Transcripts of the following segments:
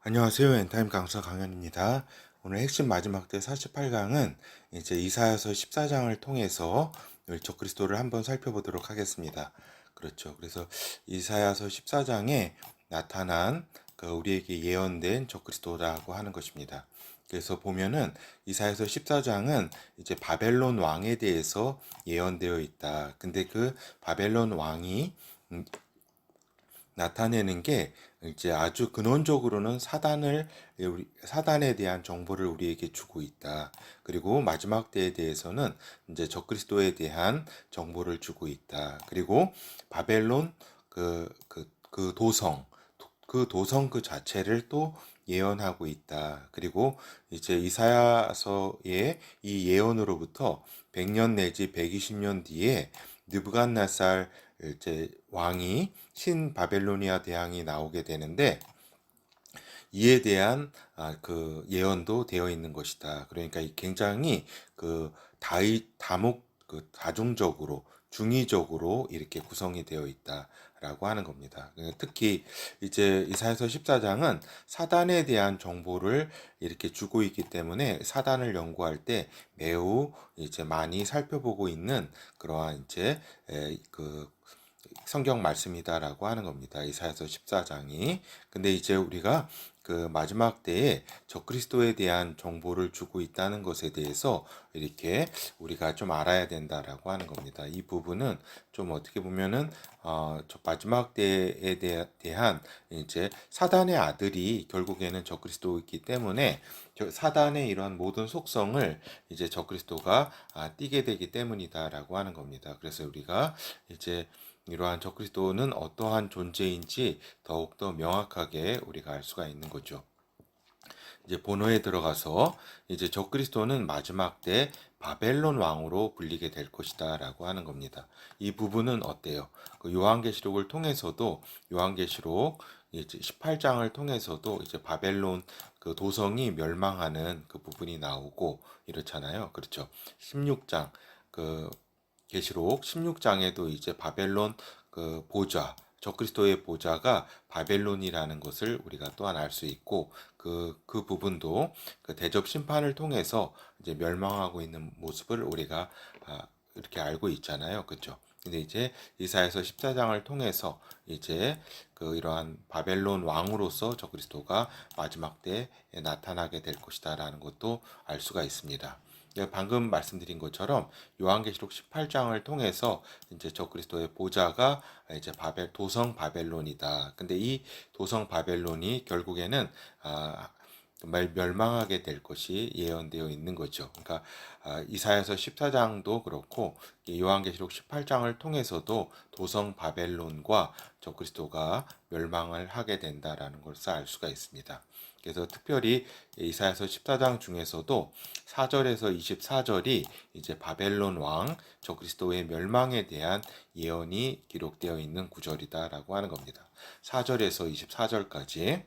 안녕하세요. 엔타임 강사 강현입니다. 오늘 핵심 마지막 때 48강은 이제 이사야서 14장을 통해서 적그리스도를 한번 살펴보도록 하겠습니다. 그렇죠. 그래서 이사야서 14장에 나타난 우리에게 예언된 적그리스도라고 하는 것입니다. 그래서 보면은 이사야서 14장은 이제 바벨론 왕에 대해서 예언되어 있다. 근데 그 바벨론 왕이 나타내는 게 이제 아주 근원적으로는 사단에 대한 정보를 우리에게 주고 있다. 그리고 마지막 때에 대해서는 이제 적그리스도에 대한 정보를 주고 있다. 그리고 바벨론 그 도성 그 도성 그 자체를 또 예언하고 있다. 그리고 이제 이사야서의 이 예언으로부터 100년 내지 120년 뒤에 느부갓네살 이제 왕이 신 바벨로니아 대왕이 나오게 되는데 이에 대한 그 예언도 되어 있는 것이다. 그러니까 굉장히 그 다목 그 다중적으로 중의적으로 이렇게 구성이 되어 있다라고 하는 겁니다. 특히 이제 이사야서 14장은 사단에 대한 정보를 이렇게 주고 있기 때문에 사단을 연구할 때 매우 이제 많이 살펴보고 있는 그러한 이제 그 성경 말씀이다라고 하는 겁니다. 이사야서 14장이. 근데 이제 우리가 그 마지막 때에 적그리스도에 대한 정보를 주고 있다는 것에 대해서 이렇게 우리가 좀 알아야 된다라고 하는 겁니다. 이 부분은 좀 어떻게 보면은 마지막 때에 대한 이제 사단의 아들이 결국에는 적그리스도이기 때문에 사단의 이런 모든 속성을 이제 적그리스도가 띠게 되기 때문이다라고 하는 겁니다. 그래서 우리가 이제 이러한 적그리스도는 어떠한 존재인지 더욱더 명확하게 우리가 알 수가 있는 거죠. 이제 본어에 들어가서 이제 적그리스도는 마지막 때 바벨론 왕으로 불리게 될 것이다라고 하는 겁니다. 이 부분은 어때요? 그 요한계시록을 통해서도 요한계시록 이제 18장을 통해서도 이제 바벨론 그 도성이 멸망하는 그 부분이 나오고 이렇잖아요. 그렇죠. 16장 그 계시록 16장에도 이제 바벨론 그 보좌, 적그리스도의 보좌가 바벨론이라는 것을 우리가 또한 알 수 있고 그 부분도 그 대접 심판을 통해서 이제 멸망하고 있는 모습을 우리가 이렇게 알고 있잖아요. 그렇죠? 근데 이제 이사야서 14장을 통해서 이제 그 이러한 바벨론 왕으로서 적그리스도가 마지막 때에 나타나게 될 것이다라는 것도 알 수가 있습니다. 방금 말씀드린 것처럼 요한계시록 18장을 통해서 이제 적그리스도의 보좌가 이제 도성 바벨론이다. 근데 이 도성 바벨론이 결국에는 멸망하게 될 것이 예언되어 있는 거죠. 그러니까 이사야서 14장도 그렇고 요한계시록 18장을 통해서도 도성 바벨론과 적그리스도가 멸망을 하게 된다라는 것을 알 수가 있습니다. 그래서 특별히 이사야서 14장 중에서도 4절에서 24절이 이제 바벨론 왕 적그리스도의 멸망에 대한 예언이 기록되어 있는 구절이다라고 하는 겁니다. 4절에서 24절까지.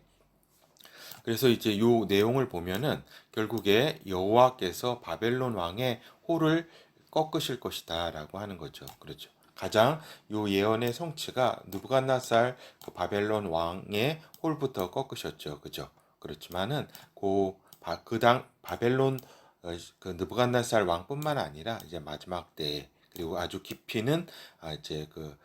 그래서 이제 요 내용을 보면은 결국에 여호와께서 바벨론 왕의 홀을 꺾으실 것이다라고 하는 거죠. 그렇죠. 가장 요 예언의 성취가 느부갓네살 그 바벨론 왕의 홀부터 꺾으셨죠. 그죠? 그렇지만은 그당 바벨론 그 느부갓네살 왕뿐만 아니라 이제 마지막 때 그리고 아주 깊이는 이제 그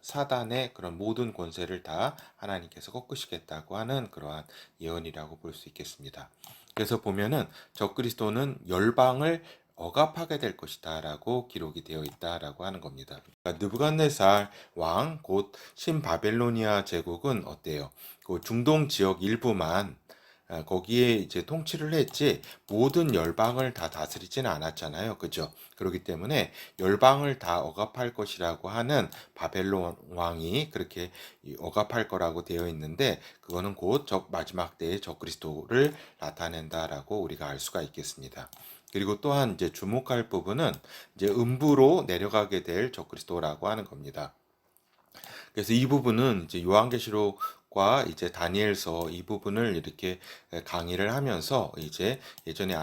사단의 그런 모든 권세를 다 하나님께서 꺾으시겠다고 하는 그러한 예언이라고 볼 수 있겠습니다. 그래서 보면은 적그리스도는 열방을 억압하게 될 것이다라고 기록이 되어 있다라고 하는 겁니다. 그러니까 느부갓네살 왕 곧 신바벨로니아 제국은 어때요? 그 중동 지역 일부만 거기에 이제 통치를 했지 모든 열방을 다 다스리지는 않았잖아요. 그죠? 그렇기 때문에 열방을 다 억압할 것이라고 하는 바벨론 왕이 그렇게 억압할 거라고 되어 있는데 그거는 곧 마지막 때의 적그리스도를 나타낸다라고 우리가 알 수가 있겠습니다. 그리고 또한 이제 주목할 부분은 이제 음부로 내려가게 될 적그리스도라고 하는 겁니다. 그래서 이 부분은 이제 요한계시록과 이제 다니엘서 이 부분을 이렇게 강의를 하면서 이제 예전에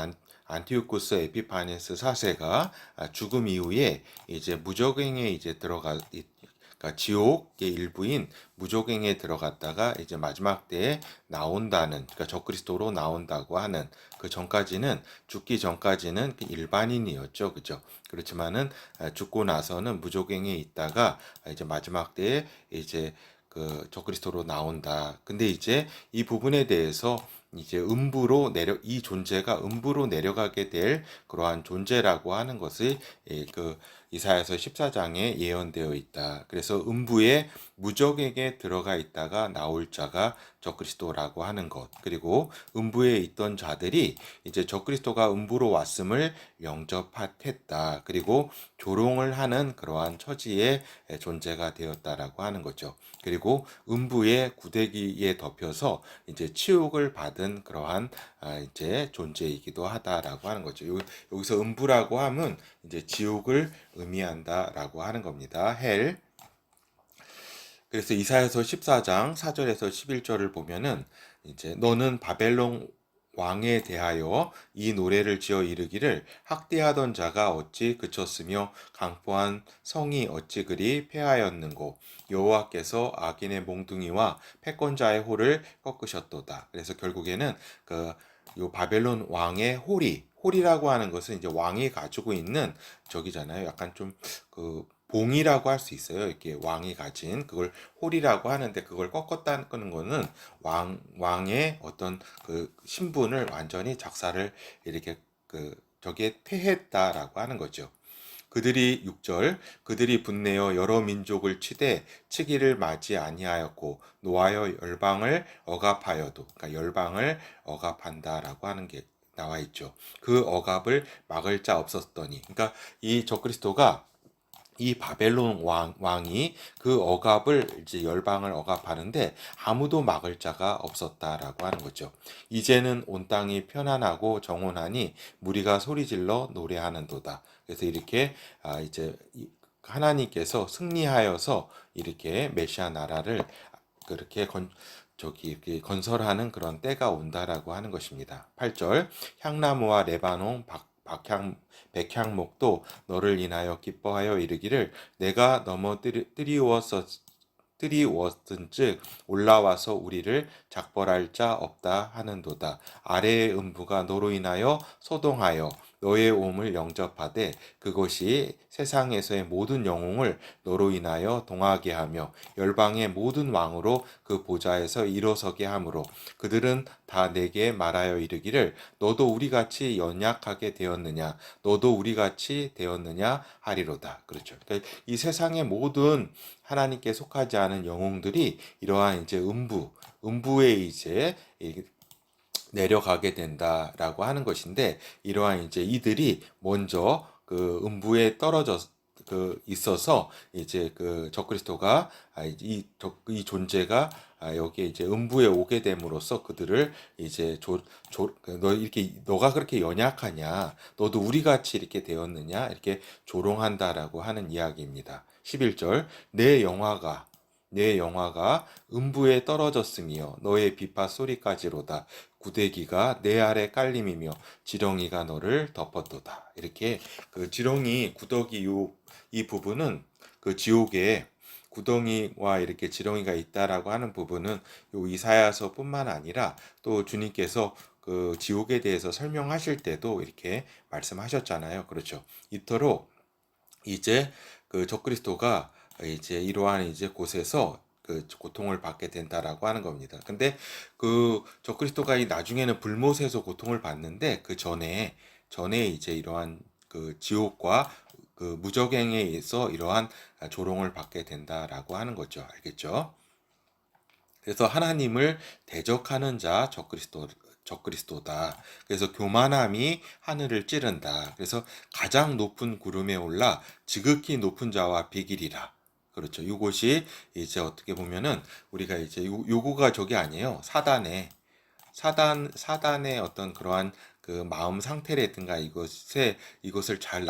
안티오쿠스 에피파네스 4세가 죽음 이후에 이제 무적행에 이제 그러니까 지옥의 일부인 무조갱에 들어갔다가 이제 마지막 때에 나온다는, 그러니까 적그리스도로 나온다고 하는, 그 전까지는, 죽기 전까지는 일반인이었죠, 그죠? 그렇지만은 죽고 나서는 무조갱에 있다가 이제 마지막 때에 이제 그 적그리스도로 나온다. 근데 이제 이 부분에 대해서 이제 이 존재가 음부로 내려가게 될 그러한 존재라고 하는 것이 그 이사야서 14장에 예언되어 있다. 그래서 음부에 무적에게 들어가 있다가 나올 자가 적그리스도라고 하는 것. 그리고 음부에 있던 자들이 이제 적그리스도가 음부로 왔음을 영접했다. 그리고 조롱을 하는 그러한 처지의 존재가 되었다라고 하는 거죠. 그리고 음부의 구데기에 덮여서 이제 치욕을 받은 그러한 이제 존재이기도 하다라고 하는 거죠. 여기서 음부라고 하면 이제 지옥을 의미한다라고 하는 겁니다. 헬. 그래서 이사야서 14장 4절에서 11절을 보면은 이제 너는 바벨론 왕에 대하여 이 노래를 지어 이르기를 학대하던 자가 어찌 그쳤으며 강포한 성이 어찌 그리 패하였는고 여호와께서 악인의 몽둥이와 패권자의 홀을 꺾으셨도다. 그래서 결국에는 그 요 바벨론 왕의 홀이라고 하는 것은 이제 왕이 가지고 있는 저기잖아요. 약간 좀 그 봉이라고 할 수 있어요. 이렇게 왕이 가진 그걸 홀이라고 하는데, 그걸 꺾었다는 거는 왕의 어떤 그 신분을 완전히 작사를 이렇게 그 저기에 퇴했다라고 하는 거죠. 그들이 6절 그들이 분내어 여러 민족을 치되 치기를 맞이 아니하였고 노하여 열방을 억압하여도, 그러니까 열방을 억압한다라고 하는 게 나와 있죠. 그 억압을 막을 자 없었더니, 그러니까 이 적그리스도가 이 바벨론 왕이 그 억압을 이제 열방을 억압하는데 아무도 막을 자가 없었다라고 하는 거죠. 이제는 온 땅이 편안하고 정온하니 무리가 소리질러 노래하는도다. 그래서 이렇게 이제 하나님께서 승리하여서 이렇게 메시아 나라를 그렇게 이렇게 건설하는 그런 때가 온다라고 하는 것입니다. 8절 향나무와 레바논 백향목도 너를 인하여 기뻐하여 이르기를 내가 뜨리웠은즉 올라와서 우리를 작벌할 자 없다 하는도다. 아래의 음부가 너로 인하여 소동하여 너의 오음을 영접하되 그것이 세상에서의 모든 영웅을 너로 인하여 동하게 하며 열방의 모든 왕으로 그 보좌에서 일어서게 하므로 그들은 다 내게 말하여 이르기를 너도 우리같이 연약하게 되었느냐 너도 우리같이 되었느냐 하리로다. 그렇죠. 그러니까 이 세상의 모든 하나님께 속하지 않은 영웅들이 이러한 이제 음부에 이제 내려가게 된다라고 하는 것인데, 이러한 이제 이들이 먼저 그 음부에 있어서 이제 그 적그리스도가 이 존재가 여기에 이제 음부에 오게 됨으로써 그들을 이제 너가 그렇게 연약하냐 너도 우리 같이 이렇게 되었느냐 이렇게 조롱한다라고 하는 이야기입니다. 11절 내 영화가 음부에 떨어졌으며 너의 비파 소리까지로다. 구데기가 내 아래 깔림이며 지렁이가 너를 덮었도다. 이렇게 그 지렁이 구더기 이 부분은 그 지옥에 구덩이와 이렇게 지렁이가 있다라고 하는 부분은 요 이사야서뿐만 아니라 또 주님께서 그 지옥에 대해서 설명하실 때도 이렇게 말씀하셨잖아요. 그렇죠. 이토록 이제 그 적그리스도가 이제 이러한 이제 곳에서 그 고통을 받게 된다라고 하는 겁니다. 근데 그 적그리스도가 이 나중에는 불못에서 고통을 받는데 그 전에 이제 이러한 그 지옥과 그 무적행에 의해서 이러한 조롱을 받게 된다라고 하는 거죠. 알겠죠? 그래서 하나님을 대적하는 자 적그리스도다. 그래서 교만함이 하늘을 찌른다. 그래서 가장 높은 구름에 올라 지극히 높은 자와 비길이라. 그렇죠. 이것이 이제 어떻게 보면은 우리가 이제 요거가 저게 아니에요. 사단의 어떤 그러한 그 마음 상태라든가 이것을 잘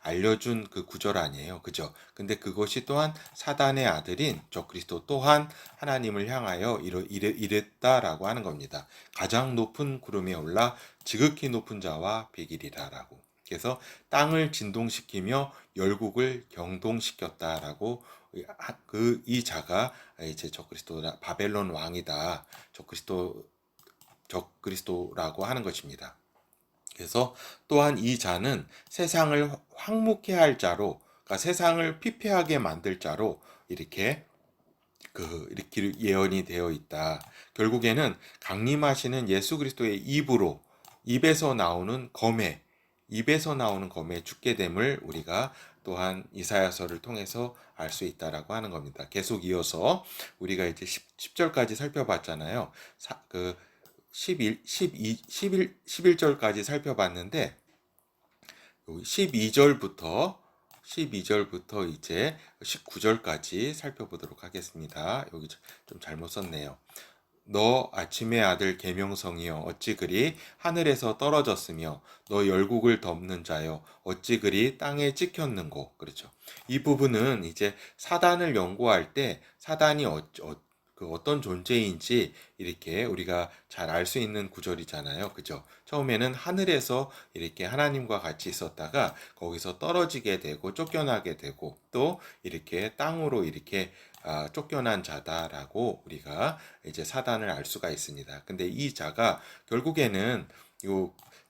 알려준 그 구절 아니에요. 그죠? 근데 그것이 또한 사단의 아들인 적그리스도 또한 하나님을 향하여 이랬다라고 하는 겁니다. 가장 높은 구름에 올라 지극히 높은 자와 비길이라라고. 그래서 땅을 진동시키며 열국을 경동시켰다라고 이 자가 이제 적그리스도라, 바벨론 왕이다. 적그리스도라고 하는 것입니다. 그래서 또한 이 자는 세상을 황무케 할 자로, 그러니까 세상을 피폐하게 만들 자로 이렇게 예언이 되어 있다. 결국에는 강림하시는 예수 그리스도의 입에서 나오는 검에 죽게 됨을 우리가 또한 이사야서를 통해서 알 수 있다라고 하는 겁니다. 계속 이어서 우리가 이제 10절까지 살펴봤잖아요. 그 11절까지 살펴봤는데 12절부터 이제 19절까지 살펴보도록 하겠습니다. 여기 좀 잘못 썼네요. 너 아침의 아들 계명성이여 어찌 그리 하늘에서 떨어졌으며 너 열국을 덮는 자여 어찌 그리 땅에 찍혔는고. 그렇죠. 이 부분은 이제 사단을 연구할 때 사단이 그 어떤 존재인지 이렇게 우리가 잘 알 수 있는 구절이잖아요. 그죠? 처음에는 하늘에서 이렇게 하나님과 같이 있었다가 거기서 떨어지게 되고 쫓겨나게 되고 또 이렇게 땅으로 이렇게 쫓겨난 자다라고 우리가 이제 사단을 알 수가 있습니다. 근데 이 자가 결국에는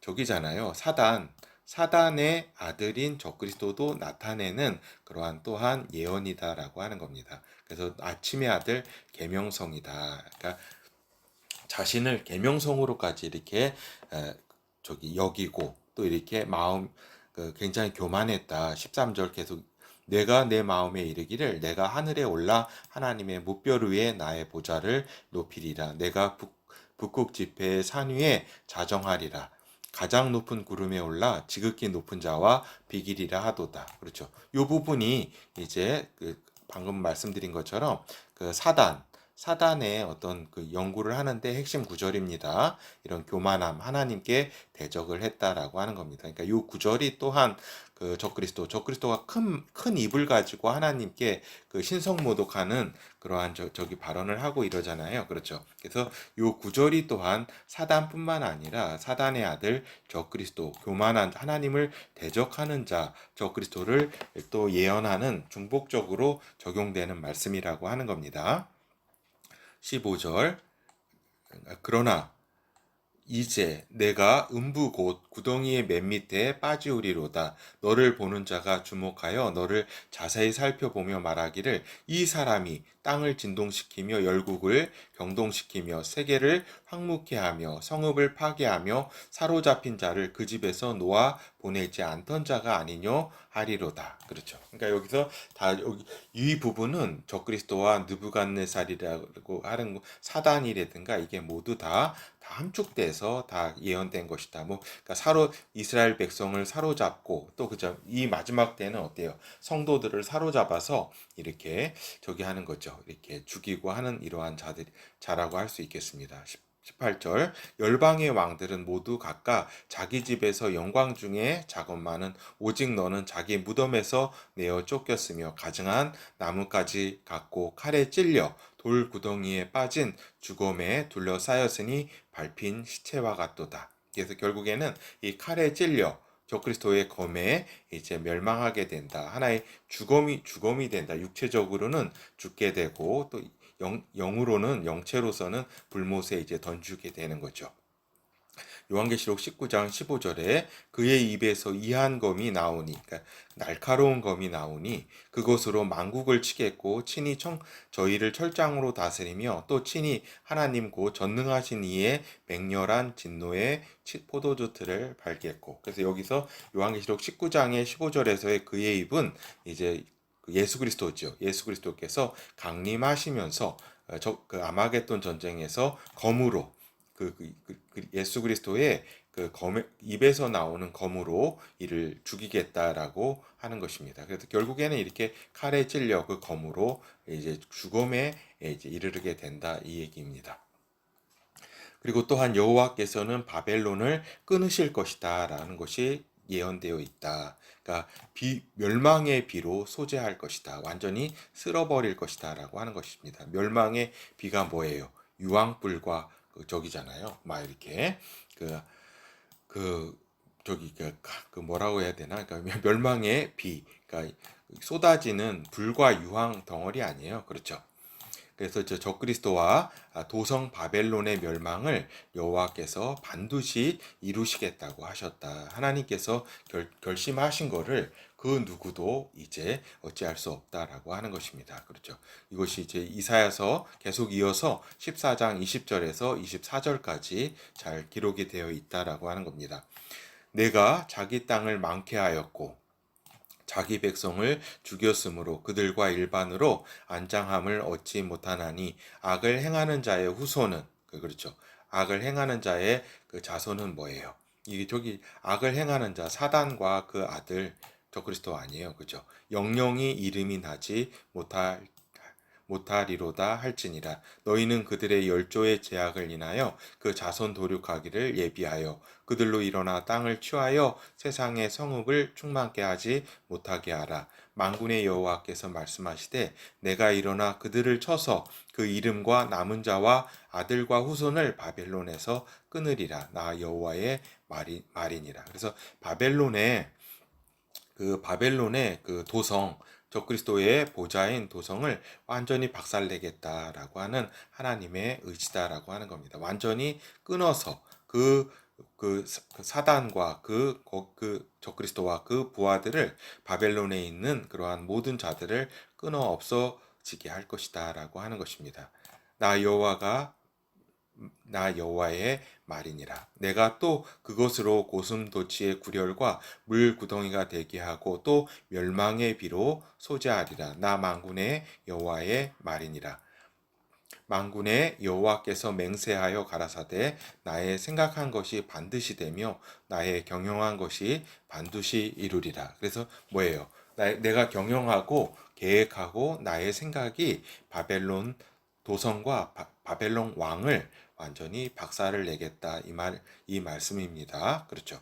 저기잖아요. 사단의 아들인 적그리스도도 나타내는 그러한 또한 예언이다라고 하는 겁니다. 그래서 아침의 아들 계명성이다. 그러니까 자신을 계명성으로까지 이렇게 여기고 또 이렇게 굉장히 교만했다. 13절 계속 내가 내 마음에 이르기를 내가 하늘에 올라 하나님의 무별 위에 나의 보좌를 높이리라. 내가 북극 지폐의 산 위에 자정하리라. 가장 높은 구름에 올라 지극히 높은 자와 비기리라 하도다. 그렇죠. 이 부분이 이제 방금 말씀드린 것처럼 사단의 어떤 연구를 하는데 핵심 구절입니다. 이런 교만함, 하나님께 대적을 했다라고 하는 겁니다. 그러니까 이 구절이 또한 적그리스도가 큰 입을 가지고 하나님께 신성모독하는 그러한 저기 발언을 하고 이러잖아요. 그렇죠. 그래서 이 구절이 또한 사단뿐만 아니라 사단의 아들 적그리스도, 교만한 하나님을 대적하는 자 적그리스도를 또 예언하는 중복적으로 적용되는 말씀이라고 하는 겁니다. 15절 그러나 이제 내가 음부 곧 구덩이의 맨 밑에 빠지우리로다. 너를 보는 자가 주목하여 너를 자세히 살펴보며 말하기를 이 사람이 땅을 진동시키며 열국을 경동시키며 세계를 황무케 하며 성읍을 파괴하며 사로잡힌 자를 그 집에서 놓아 보내지 않던 자가 아니뇨 하리로다. 그렇죠. 그러니까 여기서 이 부분은 적그리스도와 느부갓네살이라고 하는 사단이라든가 이게 모두 다 함축돼서 다 예언된 것이다. 그러니까 이스라엘 백성을 사로잡고 또 그죠. 이 마지막 때는 어때요? 성도들을 사로잡아서 이렇게 저기 하는 거죠. 이렇게 죽이고 하는 이러한 자라고 할 수 있겠습니다. 18절 열방의 왕들은 모두 각각 자기 집에서 영광 중에 작업만은 오직 너는 자기 무덤에서 내어 쫓겼으며 가증한 나무까지 갖고 칼에 찔려 돌 구덩이에 빠진 죽음에 둘러싸였으니 밟힌 시체와 같도다. 그래서 결국에는 이 칼에 찔려 적그리스도의 검에 이제 멸망하게 된다. 하나의 죽음이 된다. 육체적으로는 죽게 되고 또 영으로는 영체로서는 불못에 이제 던지게 되는 거죠. 요한계시록 19장 15절에 그의 입에서 이한 검이 나오니, 그러니까 날카로운 검이 나오니 그것으로 만국을 치겠고 친히 저희를 철장으로 다스리며 또 친히 하나님 곧 전능하신 이의 맹렬한 진노의 포도주 틀을 밟겠고. 그래서 여기서 요한계시록 19장의 15절에서의 그의 입은 이제 예수 그리스도죠. 예수 그리스도께서 강림하시면서 아마겟돈 전쟁에서 검으로 예수 그리스도의 입에서 나오는 검으로 이를 죽이겠다라고 하는 것입니다. 그래서 결국에는 이렇게 칼에 찔려 그 검으로 이제 죽음에 이제 이르게 된다 이 얘기입니다. 그리고 또한 여호와께서는 바벨론을 끊으실 것이다라는 것이 예언되어 있다. 그러니까 멸망의 비로 소재할 것이다. 완전히 쓸어버릴 것이다라고 하는 것입니다. 멸망의 비가 뭐예요? 유황불과 저기잖아요. 막 이렇게 그 뭐라고 해야 되나? 그러니까 멸망의 비. 그러니까 쏟아지는 불과 유황 덩어리 아니에요. 그렇죠? 그래서 저 적그리스도와 도성 바벨론의 멸망을 여호와께서 반드시 이루시겠다고 하셨다. 하나님께서 결심하신 거를 그 누구도 이제 어찌할 수 없다라고 하는 것입니다. 그렇죠. 이것이 이제 이사야서 계속 이어서 14장 20절에서 24절까지 잘 기록이 되어 있다라고 하는 겁니다. 내가 자기 땅을 많게 하였고 자기 백성을 죽였으므로 그들과 일반으로 안장함을 얻지 못하나니 악을 행하는 자의 후손은 그렇죠. 악을 행하는 자의 그 자손은 뭐예요? 이게 저기 악을 행하는 자 사단과 그 아들 적그리스도 아니에요. 그죠? 영영이 이름이 나지 못하리로다 할지니라. 너희는 그들의 열조의 제약을 인하여 그 자손 도륙하기를 예비하여 그들로 일어나 땅을 취하여 세상의 성읍을 충만케 하지 못하게 하라. 만군의 여호와께서 말씀하시되 내가 일어나 그들을 쳐서 그 이름과 남은 자와 아들과 후손을 바벨론에서 끊으리라. 나 여호와의 말이니라. 그래서 바벨론의 그 도성 적그리스도의 보좌인 도성을 완전히 박살내겠다라고 하는 하나님의 의지다라고 하는 겁니다. 완전히 끊어서 그 사단과 그 적그리스도와 그 부하들을 바벨론에 있는 그러한 모든 자들을 끊어 없어지게 할 것이다라고 하는 것입니다. 나 여호와가 나 여호와의 말이니라. 내가 또 그것으로 고슴도치의 구렬과 물구덩이가 되게 하고 또 멸망의 비로 소재하리라. 나 만군의 여호와의 말이니라. 만군의 여호와께서 맹세하여 가라사대 나의 생각한 것이 반드시 되며 나의 경영한 것이 반드시 이루리라. 그래서 뭐예요? 내가 경영하고 계획하고 나의 생각이 바벨론 도성과 바벨론 왕을 완전히 박살을 내겠다 이 말씀입니다. 그렇죠.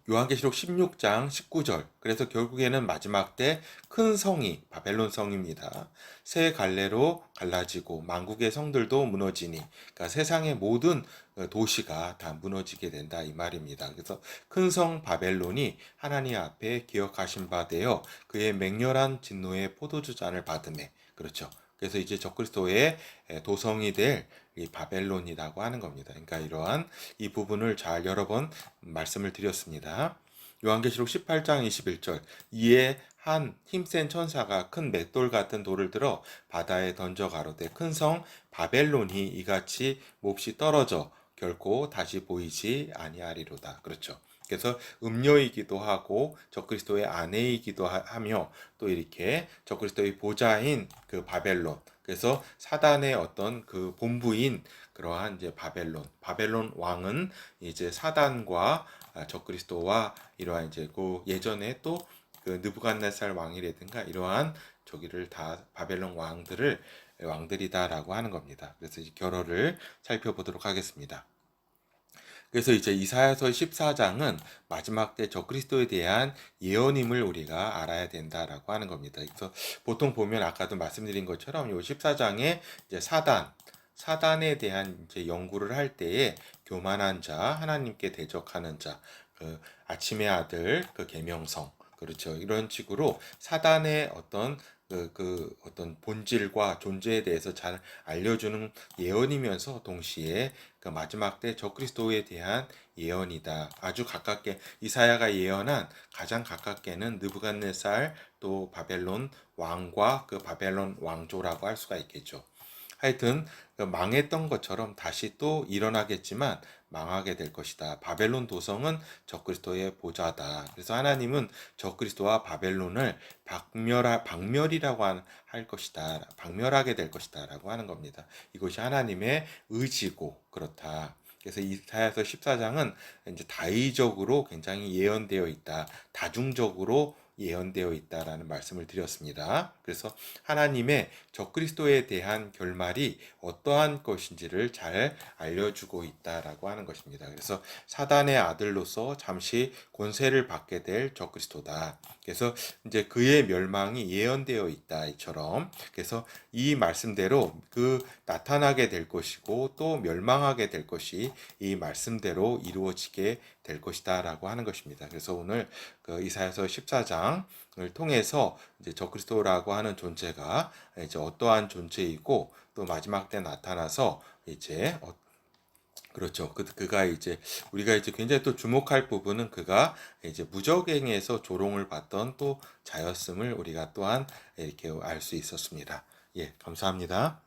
요한계시록 16장 19절. 그래서 결국에는 마지막 때 큰 성이 바벨론 성입니다. 새 갈래로 갈라지고 만국의 성들도 무너지니, 그러니까 세상의 모든 도시가 다 무너지게 된다 이 말입니다. 그래서 큰 성 바벨론이 하나님 앞에 기억하신 바 되어 그의 맹렬한 진노의 포도주 잔을 받음에, 그렇죠. 그래서 이제 적그리스도의 도성이 될 이 바벨론이라고 하는 겁니다. 그러니까 이러한 이 부분을 잘 여러 번 말씀을 드렸습니다. 요한계시록 18장 21절. 이에 한 힘센 천사가 큰 맷돌 같은 돌을 들어 바다에 던져 가로되 큰 성 바벨론이 이같이 몹시 떨어져 결코 다시 보이지 아니하리로다. 그렇죠. 그래서 음녀이기도 하고 적그리스도의 아내이기도 하며 또 이렇게 적그리스도의 보좌인 그 바벨론, 그래서 사단의 어떤 그 본부인 그러한 이제 바벨론 왕은 이제 사단과 적그리스도와 이러한 이제 그 예전에 또 그 느부갓네살 왕이라든가 이러한 저기를 다 바벨론 왕들이다라고 하는 겁니다. 그래서 이 결어를 살펴보도록 하겠습니다. 그래서 이제 이사야서 14장은 마지막 때 적그리스도에 대한 예언임을 우리가 알아야 된다라고 하는 겁니다. 그래서 보통 보면 아까도 말씀드린 것처럼 요 14장에 이제 사단에 대한 이제 연구를 할 때에 교만한 자, 하나님께 대적하는 자, 그 아침의 아들, 그 계명성, 그렇죠. 이런 식으로 사단의 어떤 본질과 존재에 대해서 잘 알려주는 예언이면서 동시에 그 마지막 때 적그리스도에 대한 예언이다. 아주 가깝게 이사야가 예언한 가장 가깝게는 느부갓네살 또 바벨론 왕과 그 바벨론 왕조라고 할 수가 있겠죠. 하여튼 그 망했던 것처럼 다시 또 일어나겠지만 망하게 될 것이다. 바벨론 도성은 적그리스도의 보좌다. 그래서 하나님은 적그리스도와 바벨론을 박멸이라고 할 것이다. 박멸하게 될 것이다라고 하는 겁니다. 이것이 하나님의 의지고 그렇다. 그래서 이사야서 14장은 이제 다의적으로 굉장히 예언되어 있다. 다중적으로 예언되어 있다라는 말씀을 드렸습니다. 그래서 하나님의 적그리스도에 대한 결말이 어떠한 것인지를 잘 알려주고 있다라고 하는 것입니다. 그래서 사단의 아들로서 잠시 권세를 받게 될 적그리스도다. 그래서 이제 그의 멸망이 예언되어 있다 이처럼, 그래서 이 말씀대로 그 나타나게 될 것이고 또 멸망하게 될 것이 이 말씀대로 이루어지게 될 것이다라고 하는 것입니다. 그래서 오늘 그 이사야서 14장을 통해서 이제 적그리스도라고 하는 존재가 이제 어떠한 존재이고 또 마지막 때 나타나서 이제 그렇죠. 그가 이제 우리가 이제 굉장히 또 주목할 부분은 그가 이제 무적행에서 조롱을 받던 또 자였음을 우리가 또한 이렇게 알 수 있었습니다. 예, 감사합니다.